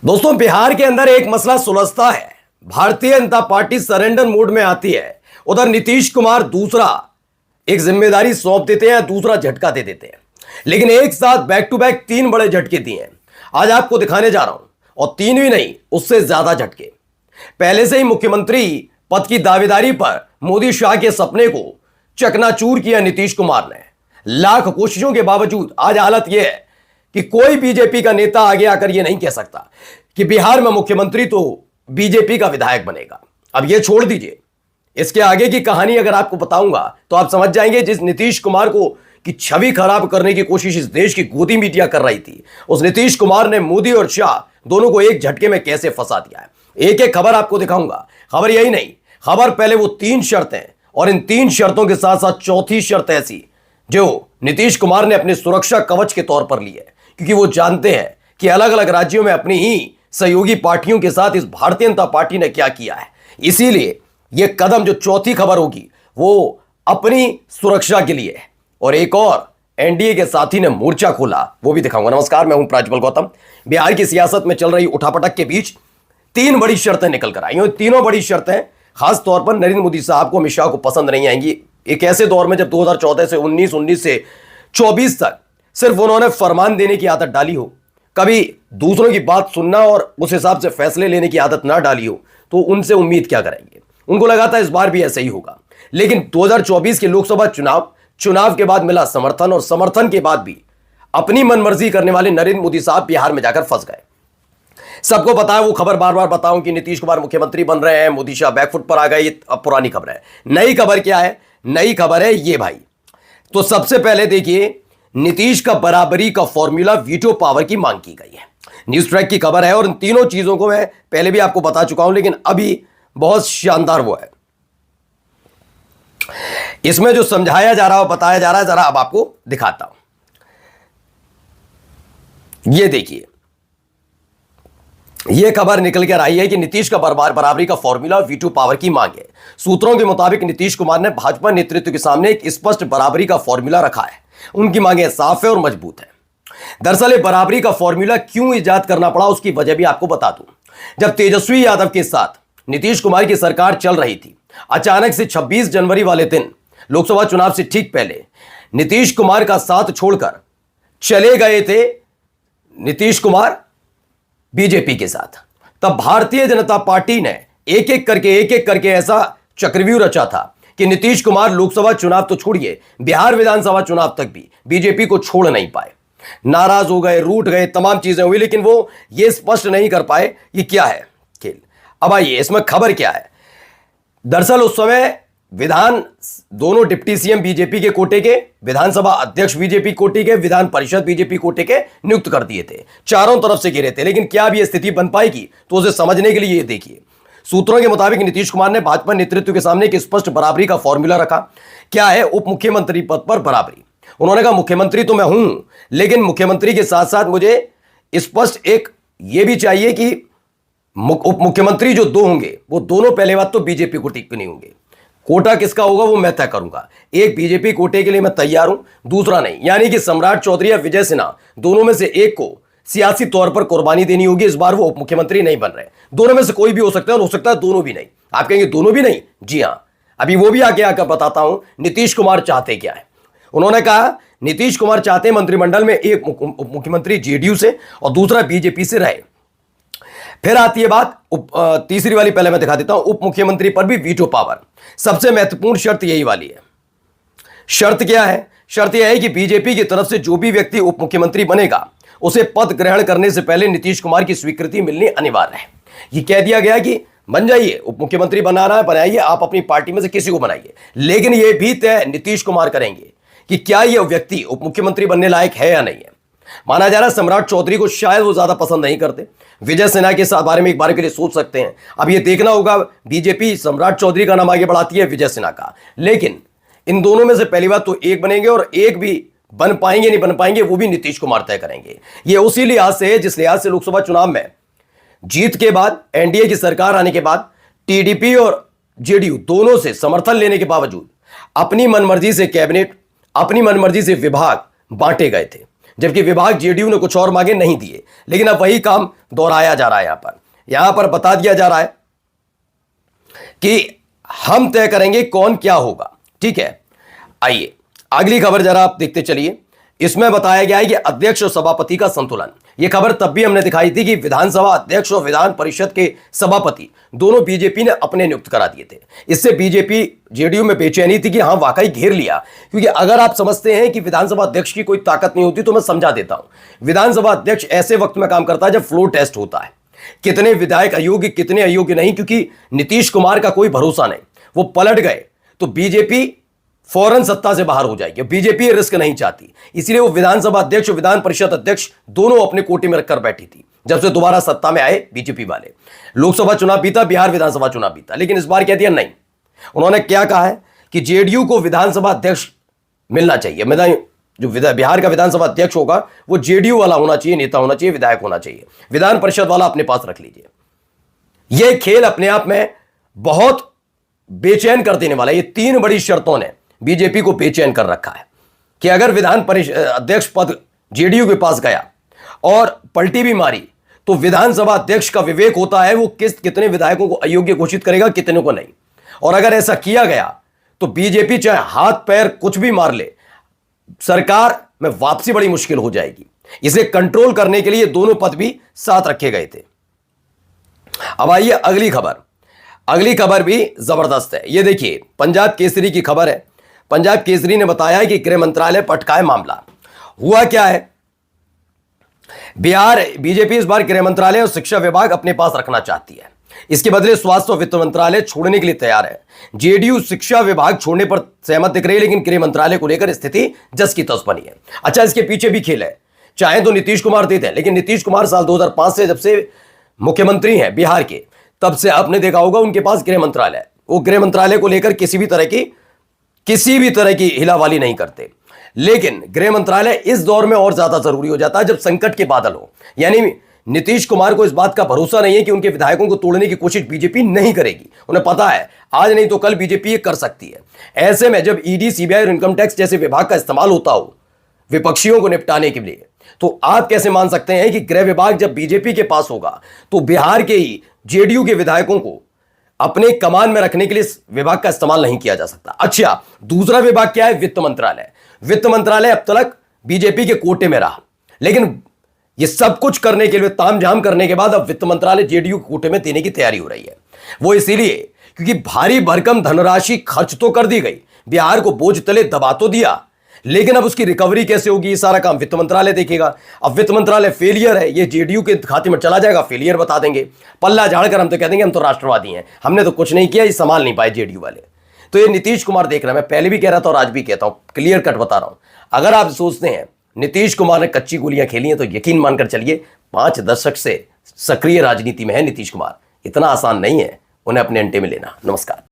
दोस्तों, बिहार के अंदर एक मसला सुलझता है। Bharatiya Janata party surrender mode में आती है। उधर नीतीश कुमार दूसरा एक जिम्मेदारी सौंप देते हैं, दूसरा झटका दे देते हैं। लेकिन एक साथ बैक टू बैक तीन बड़े झटके दिए हैं। आज आपको दिखाने जा रहा हूं, और तीन भी नहीं, उससे ज्यादा झटके। पहले से ही मुख्यमंत्री पद की दावेदारी पर मोदी शाह के सपने को चकनाचूर किया नीतीश कुमार ने। लाख कोशिशों के बावजूद आज हालत यह है कि कोई बीजेपी का नेता आगे आकर यह नहीं कह सकता कि बिहार में मुख्यमंत्री तो बीजेपी का विधायक बनेगा। अब यह छोड़ दीजिए, इसके आगे की कहानी अगर आपको बताऊंगा तो आप समझ जाएंगे। जिस नीतीश कुमार को की छवि खराब करने की कोशिश इस देश की गोदी मीडिया कर रही थी, उस नीतीश कुमार ने मोदी और शाह दोनों को एक झटके में कैसे फंसा दिया है। एक एक खबर आपको दिखाऊंगा। खबर यही नहीं, खबर पहले वो तीन शर्तें, और इन तीन शर्तों के साथ साथ चौथी शर्त ऐसी जो नीतीश कुमार ने अपने सुरक्षा कवच के तौर पर ली है, क्योंकि वो जानते हैं कि अलग अलग राज्यों में अपनी ही सहयोगी पार्टियों के साथ इस भारतीय जनता पार्टी ने क्या किया है। इसीलिए यह कदम जो चौथी खबर होगी वो अपनी सुरक्षा के लिए है। और एक और एनडीए के साथी ने मोर्चा खोला, वो भी दिखाऊंगा। नमस्कार, मैं हूं प्राज्वल गौतम। बिहार की सियासत में चल रही उठापटक के बीच तीन बड़ी शर्तें निकल कर आई। तीनों बड़ी शर्तें खास तौर पर नरेंद्र मोदी साहब को, अमित शाह को पसंद नहीं आएंगी। एक ऐसे दौर में जब 2014 से 19 से 24 तक सिर्फ उन्होंने फरमान देने की आदत डाली हो, कभी दूसरों की बात सुनना और उस हिसाब से फैसले लेने की आदत ना डाली हो, तो उनसे उम्मीद क्या करेंगे। उनको लगा था इस बार भी ऐसा ही होगा। लेकिन 2024 के लोकसभा चुनाव के बाद मिला समर्थन, और समर्थन के बाद भी अपनी मनमर्जी करने वाले नरेंद्र मोदी साहब बिहार में जाकर फंस गए। सबको पता है, वो खबर बार बार बताऊं कि नीतीश कुमार मुख्यमंत्री बन रहे हैं, मोदी शाह बैकफुट पर आ गए। अब पुरानी खबर है। नई खबर क्या है? नई खबर है ये भाई। तो सबसे पहले देखिए, नीतीश का बराबरी का फॉर्मूला वीटो पावर की मांग की गई है। न्यूज ट्रैक की खबर है, और इन तीनों चीजों को मैं पहले भी आपको बता चुका हूं, लेकिन अभी बहुत शानदार वो है। इसमें जो समझाया जा रहा है, बताया जा रहा है, जरा अब आपको दिखाता हूं। ये देखिए, यह खबर निकल कर आई है कि नीतीश का बराबरी का फॉर्मूला वीटो पावर की मांग है। सूत्रों के मुताबिक नीतीश कुमार ने भाजपा नेतृत्व के सामने एक स्पष्ट बराबरी का फॉर्मूला रखा है। उनकी मांगें साफ है और मजबूत है। दरअसल ये बराबरी का फॉर्मूला क्यों इजाद करना पड़ा, उसकी वजह भी आपको बता दूं। जब तेजस्वी यादव के साथ नीतीश कुमार की सरकार चल रही थी, अचानक से 26 जनवरी वाले दिन, लोकसभा चुनाव से ठीक पहले, नीतीश कुमार का साथ छोड़कर चले गए थे नीतीश कुमार बीजेपी के साथ। तब भारतीय जनता पार्टी ने एक एक करके ऐसा चक्रव्यूह रचा था कि नीतीश कुमार लोकसभा चुनाव तो छोड़िए, बिहार विधानसभा चुनाव तक भी बीजेपी को छोड़ नहीं पाए। नाराज हो गए, रूठ गए, तमाम चीजें हुई, लेकिन वो ये स्पष्ट नहीं कर पाए कि क्या है खेल। अब आइए, इसमें खबर क्या है। दरअसल उस समय दोनों डिप्टी सीएम बीजेपी के कोटे के, विधानसभा अध्यक्ष बीजेपी कोटे के, विधान परिषद बीजेपी कोटे के नियुक्त कर दिए थे। चारों तरफ से घिरे थे। लेकिन क्या अब यह स्थिति बन पाएगी, तो उसे समझने के लिए ये देखिए। सूत्रों के मुताबिक नीतीश कुमार ने भाजपा नेतृत्व के सामने एक स्पष्ट बराबरी का फॉर्मूला रखा। क्या है? उप मुख्यमंत्री पद पर बराबरी। उन्होंने कहा, मुख्यमंत्री तो मैं हूं, लेकिन मुख्यमंत्री के साथ साथ मुझे स्पष्ट एक ये भी चाहिए कि उप मुख्यमंत्री जो दो होंगे, वो दोनों पहले बात तो बीजेपी कोटे के नहीं होंगे। कोटा किसका होगा वो मैं तय करूंगा। एक बीजेपी कोटे के लिए मैं तैयार हूं, दूसरा नहीं। यानी कि सम्राट चौधरी या विजय सिन्हा, दोनों में से एक को सियासी तौर पर कुर्बानी देनी होगी। इस बार वो उप मुख्यमंत्री नहीं बन रहे। दोनों में से कोई भी हो सकता है, और हो सकता है दोनों भी नहीं। आप कहेंगे दोनों भी नहीं? जी हां, अभी वो भी आगे आकर बताता हूं नीतीश कुमार चाहते क्या है। उन्होंने कहा, नीतीश कुमार चाहते मंत्रिमंडल में एक उप मुख्यमंत्री जेडीयू से और दूसरा बीजेपी से रहे। फिर आती है बात तीसरी वाली, पहले मैं दिखा देता हूं। उप मुख्यमंत्री पर भी वीटो पावर। सबसे महत्वपूर्ण शर्त यही वाली है। शर्त क्या है? शर्त यह है कि बीजेपी की तरफ से जो भी व्यक्ति उप मुख्यमंत्री बनेगा, उसे पद ग्रहण करने से पहले नीतीश कुमार की स्वीकृति मिलनी अनिवार्य है। यह कह दिया गया कि बन जाइए, उप मुख्यमंत्री बनाना है बनाइए, आप अपनी पार्टी में से किसी को बनाइए। लेकिन यह भी तय नीतीश कुमार करेंगे कि क्या यह व्यक्ति उप मुख्यमंत्री बनने लायक है या नहीं है। माना जा रहा है सम्राट चौधरी को शायद वो ज्यादा पसंद नहीं करते। विजय सिन्हा के साथ बारे में एक बार के लिए सोच सकते हैं। अब ये देखना होगा, बीजेपी सम्राट चौधरी का नाम आगे बढ़ाती है, विजय सिन्हा का। लेकिन इन दोनों में से पहली बात तो एक बनेंगे, और एक भी बन पाएंगे नहीं बन पाएंगे वो भी नीतीश कुमार तय करेंगे। ये उसी लिहाज से है जिस लिहाज से लोकसभा चुनाव में जीत के बाद, एनडीए की सरकार आने के बाद, टीडीपी और जेडीयू दोनों से समर्थन लेने के बावजूद अपनी मनमर्जी से कैबिनेट, अपनी मनमर्जी से विभाग बांटे गए थे। जबकि विभाग जेडीयू ने कुछ और मांगे नहीं दिए। लेकिन अब वही काम दोहराया जा रहा है। यहां पर बता दिया जा रहा है कि हम तय करेंगे कौन क्या होगा। ठीक है, आइए अगली खबर जरा आप देखते चलिए। इसमें बताया गया है कि अध्यक्ष और सभापति का संतुलन। यह खबर तब भी हमने दिखाई थी कि विधानसभा अध्यक्ष और विधान परिषद के सभापति दोनों बीजेपी ने अपने नियुक्त करा दिए थे। इससे बीजेपी जेडीयू में बेचैनी थी कि हां वाकई घेर लिया। क्योंकि अगर आप समझते हैं कि विधानसभा अध्यक्ष की कोई ताकत नहीं होती तो मैं समझा देता हूं। विधानसभा अध्यक्ष ऐसे वक्त में काम करता है जब फ्लोर टेस्ट होता है, कितने विधायक अयोग्य कितने अयोग्य नहीं। क्योंकि नीतीश कुमार का कोई भरोसा नहीं, वो पलट गए तो बीजेपी फौरन सत्ता से बाहर हो जाएगी। बीजेपी रिस्क नहीं चाहती, इसलिए वो विधानसभा अध्यक्ष और विधान परिषद अध्यक्ष दोनों अपने कोटे में रखकर बैठी थी। जब से दोबारा सत्ता में आए बीजेपी वाले, लोकसभा चुनाव बीता, बिहार विधानसभा चुनाव बीता, लेकिन इस बार कह दिया नहीं। उन्होंने क्या कहा है कि जेडीयू को विधानसभा अध्यक्ष मिलना चाहिए। जो बिहार का विधानसभा अध्यक्ष होगा वो जेडीयू वाला होना चाहिए, नेता होना चाहिए, विधायक होना चाहिए। विधान परिषद वाला अपने पास रख लीजिए। यह खेल अपने आप में बहुत बेचैन कर देने वाला है। ये तीन बड़ी शर्तों ने बीजेपी को बेचैन कर रखा है कि अगर विधान परिषद अध्यक्ष पद जेडीयू के पास गया और पलटी भी मारी तो विधानसभा अध्यक्ष का विवेक होता है, वो कितने विधायकों को अयोग्य घोषित करेगा, कितने को नहीं। और अगर ऐसा किया गया तो बीजेपी चाहे हाथ पैर कुछ भी मार ले, सरकार में वापसी बड़ी मुश्किल हो जाएगी। इसे कंट्रोल करने के लिए दोनों पद भी साथ रखे गए थे। अब आइए अगली खबर। अगली खबर भी जबरदस्त है। यह देखिए, पंजाब केसरी की खबर है। पंजाब केसरी ने बताया कि गृह मंत्रालय पर अटका है मामला। हुआ क्या है, बिहार बीजेपी इस बार गृह मंत्रालय और शिक्षा विभाग अपने पास रखना चाहती है। इसके बदले स्वास्थ्य और वित्त मंत्रालय छोड़ने के लिए तैयार है। जेडीयू शिक्षा विभाग छोड़ने पर सहमत दिख रही है, लेकिन गृह मंत्रालय को लेकर स्थिति जस की तस बनी है। अच्छा, इसके पीछे भी खेल है। चाहे तो नीतीश कुमार देते हैं, लेकिन नीतीश कुमार साल 2005 से जब से मुख्यमंत्री हैं बिहार के, तब से आपने देखा होगा उनके पास गृह मंत्रालय है। वो गृह मंत्रालय को लेकर किसी भी तरह की हिलावाली नहीं करते। लेकिन गृह मंत्रालय इस दौर में और ज्यादा जरूरी हो जाता है जब संकट के बादल हो। यानी नीतीश कुमार को इस बात का भरोसा नहीं है कि उनके विधायकों को तोड़ने की कोशिश बीजेपी नहीं करेगी। उन्हें पता है आज नहीं तो कल बीजेपी ये कर सकती है। ऐसे में जब ईडी, सीबीआई और इनकम टैक्स जैसे विभाग का इस्तेमाल होता हो विपक्षियों को निपटाने के लिए, तो आप कैसे मान सकते हैं कि गृह विभाग जब बीजेपी के पास होगा तो बिहार के ही जेडीयू के विधायकों को अपने कमान में रखने के लिए इस विभाग का इस्तेमाल नहीं किया जा सकता। अच्छा, दूसरा विभाग क्या है? वित्त मंत्रालय। वित्त मंत्रालय अब तक बीजेपी के कोटे में रहा, लेकिन ये सब कुछ करने के लिए, तामझाम करने के बाद अब वित्त मंत्रालय जेडीयू के कोटे में देने की तैयारी हो रही है। वो इसीलिए क्योंकि भारी भरकम धनराशि खर्च तो कर दी गई, बिहार को बोझ तले दबा तो दिया, लेकिन अब उसकी रिकवरी कैसे होगी, ये सारा काम वित्त मंत्रालय देखेगा। अब वित्त मंत्रालय फेलियर है, ये जेडीयू के खाते में चला जाएगा, फेलियर बता देंगे, पल्ला झाड़कर हम तो कह देंगे हम तो राष्ट्रवादी हैं, हमने तो कुछ नहीं किया, ये संभाल नहीं पाए जेडीयू वाले। तो ये नीतीश कुमार देख रहे हैं। मैं पहले भी कह रहा था और आज भी कहता हूं, क्लियर कट बता रहा हूं। अगर आप सोचते हैं नीतीश कुमार ने कच्ची गोलियां खेली हैं तो यकीन मानकर चलिए 5 दशक से सक्रिय राजनीति में है नीतीश कुमार। इतना आसान नहीं है उन्हें अपने अंटे में लेना। नमस्कार।